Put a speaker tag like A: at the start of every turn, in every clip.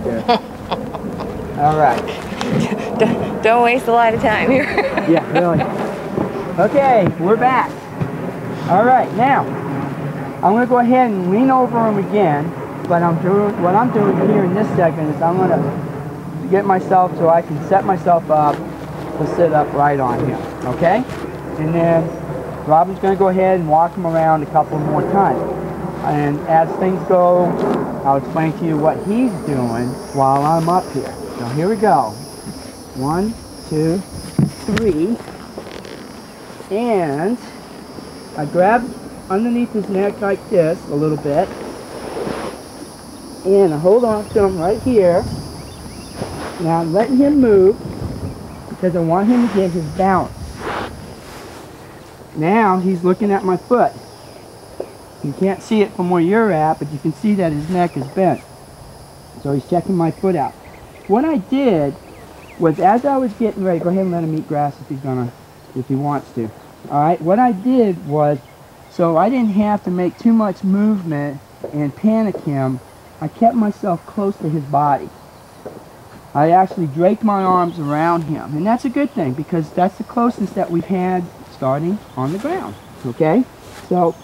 A: there. All right.
B: Don't waste a lot of time here.
A: Yeah, really. Okay, we're back. All right, now I'm going to go ahead and lean over him again. But what I'm doing here in this segment is I'm going to get myself so I can set myself up to sit up right on him. Okay? And then Robin's going to go ahead and walk him around a couple more times. And as things go, I'll explain to you what he's doing while I'm up here. So here we go. 1, 2, 3. And I grab underneath his neck like this a little bit. And I hold on to him right here. Now I'm letting him move because I want him to get his balance. Now he's looking at my foot. You can't see it from where you're at, but you can see that his neck is bent. So he's checking my foot out. What I did was, as I was getting ready, go ahead and let him eat grass if he wants to. Alright, what I did was, so I didn't have to make too much movement and panic him, I kept myself close to his body. I actually draped my arms around him, and that's a good thing because that's the closest that we've had starting on the ground. Okay? So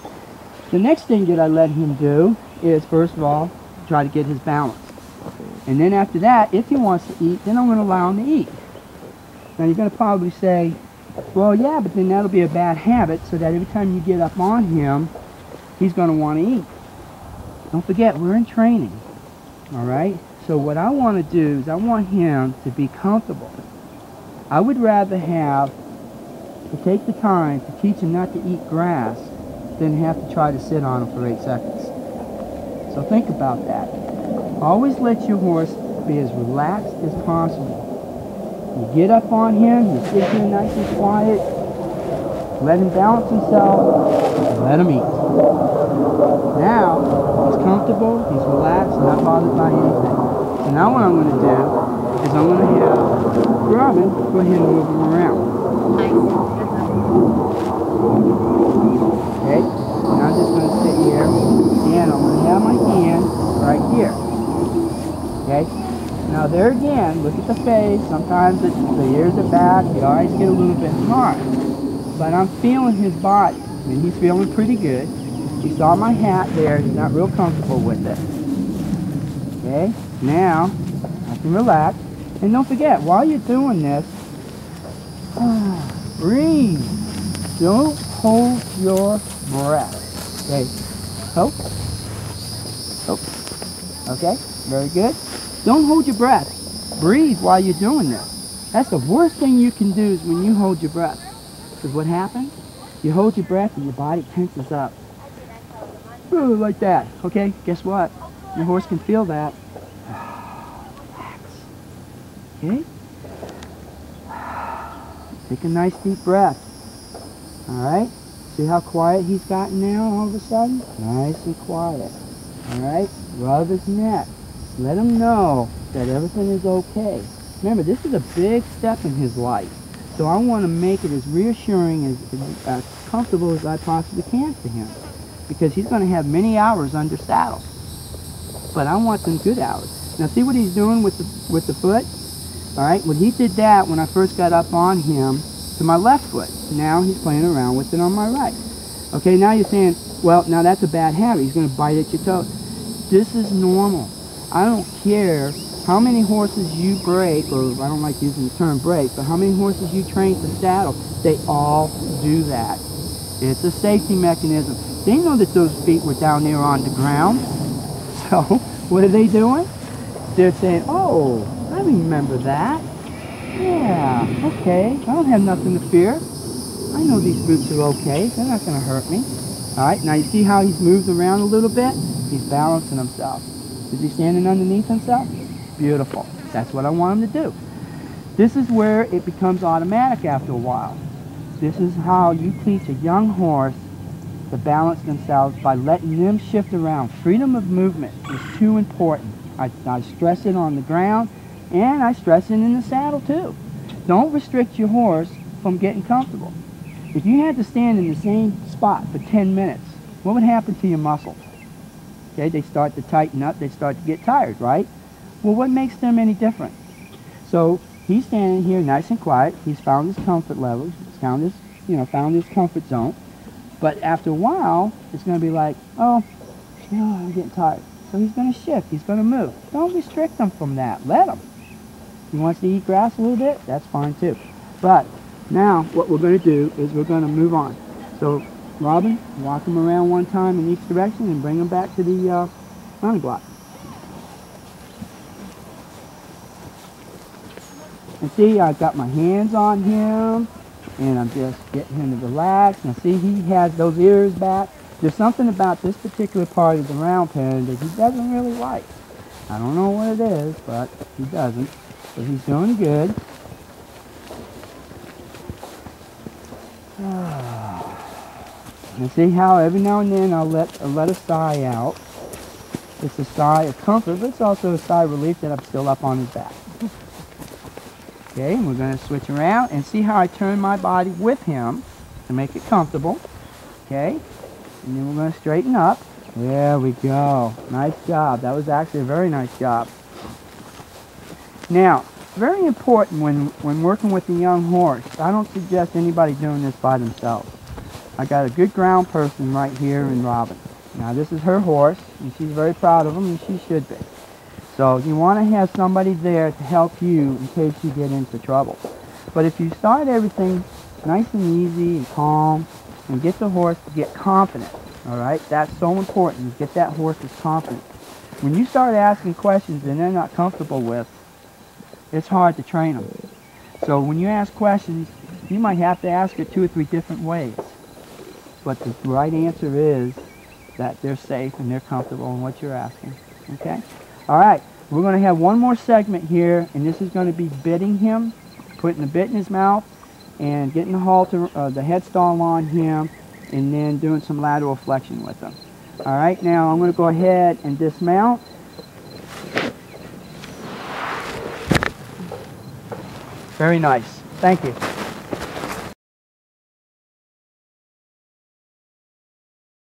A: the next thing that I let him do is, first of all, try to get his balance. And then after that, if he wants to eat, then I'm going to allow him to eat. Now you're going to probably say, well, yeah, but then that'll be a bad habit, so that every time you get up on him, he's going to want to eat. Don't forget, we're in training. Alright? So what I want to do is I want him to be comfortable. I would rather to take the time to teach him not to eat grass than have to try to sit on him for 8 seconds. So think about that. Always let your horse be as relaxed as possible. You get up on him, you sit here nice and quiet, let him balance himself, and let him eat. Now, he's comfortable, he's relaxed, not bothered by anything. So now what I'm going to do is I'm going to have Robin go ahead and move him around. Okay, now I'm just going to sit here, and I'm going to have my hand right here. Okay, now there again, look at the face. Sometimes the ears are back, the eyes get a little bit hard. But I'm feeling his body, and he's feeling pretty good. He saw my hat there, he's not real comfortable with it. Okay, now I can relax. And don't forget, while you're doing this, breathe. Don't hold your breath. Okay, hope. Okay, very good. Don't hold your breath. Breathe while you're doing this. That's the worst thing you can do is when you hold your breath. Because what happens? You hold your breath and your body tenses up. Ooh, like that. Okay, guess what? Your horse can feel that. Relax. Okay? Take a nice deep breath. Alright? See how quiet he's gotten now all of a sudden? Nice and quiet. Alright? Rub his neck. Let him know that everything is okay. Remember, this is a big step in his life. So I want to make it as reassuring, as comfortable as I possibly can for him. Because he's going to have many hours under saddle. But I want them good hours. Now see what he's doing with the foot? Alright, well he did that when I first got up on him to my left foot. Now he's playing around with it on my right. Okay, now you're saying, well, now that's a bad habit. He's going to bite at your toes. This is normal. I don't care how many horses you break, or I don't like using the term break, but how many horses you train to saddle, they all do that. It's a safety mechanism. They know that those feet were down there on the ground. So, what are they doing? They're saying, oh, I remember that. Yeah, okay, I don't have nothing to fear. I know these boots are okay. They're not going to hurt me. Alright, now you see how he's moved around a little bit? He's balancing himself. Is he standing underneath himself? Beautiful. That's what I want him to do. This is where it becomes automatic after a while. This is how you teach a young horse to balance themselves, by letting them shift around. Freedom of movement is too important. I stress it on the ground, and I stress it in the saddle too. Don't restrict your horse from getting comfortable. If you had to stand in the same spot for 10 minutes, what would happen to your muscles? Okay, they start to tighten up, they start to get tired, right? Well, what makes them any different? So he's standing here nice and quiet. He's found his comfort level. He's found his, found his comfort zone. But after a while, it's going to be like, oh, I'm getting tired. So he's going to shift. He's going to move. Don't restrict him from that. Let him. He wants to eat grass a little bit. That's fine too. But now what we're going to do is we're going to move on. So Robin, walk him around one time in each direction and bring him back to the running block. And see, I've got my hands on him, and I'm just getting him to relax. Now see, he has those ears back. There's something about this particular part of the round pen that he doesn't really like. I don't know what it is, but he doesn't. So he's doing good. And see how every now and then I'll let a sigh out. It's a sigh of comfort, but it's also a sigh of relief that I'm still up on his back. Okay, and we're going to switch around and see how I turn my body with him to make it comfortable. Okay, and then we're going to straighten up. There we go. Nice job. That was actually a very nice job. Now, very important when working with a young horse, I don't suggest anybody doing this by themselves. I got a good ground person right here in Robin. Now this is her horse, and she's very proud of him, and she should be. So you want to have somebody there to help you in case you get into trouble. But if you start everything nice and easy and calm, and get the horse to get confident, all right? That's so important, you get that horse's confidence. When you start asking questions that they're not comfortable with, it's hard to train them. So when you ask questions, you might have to ask it 2 or 3 different ways. But the right answer is that they're safe and they're comfortable in what you're asking. Okay? All right. We're going to have one more segment here, and this is going to be bitting him, putting the bit in his mouth, and getting the halter, the headstall on him, and then doing some lateral flexion with him. All right. Now I'm going to go ahead and dismount. Very nice. Thank you.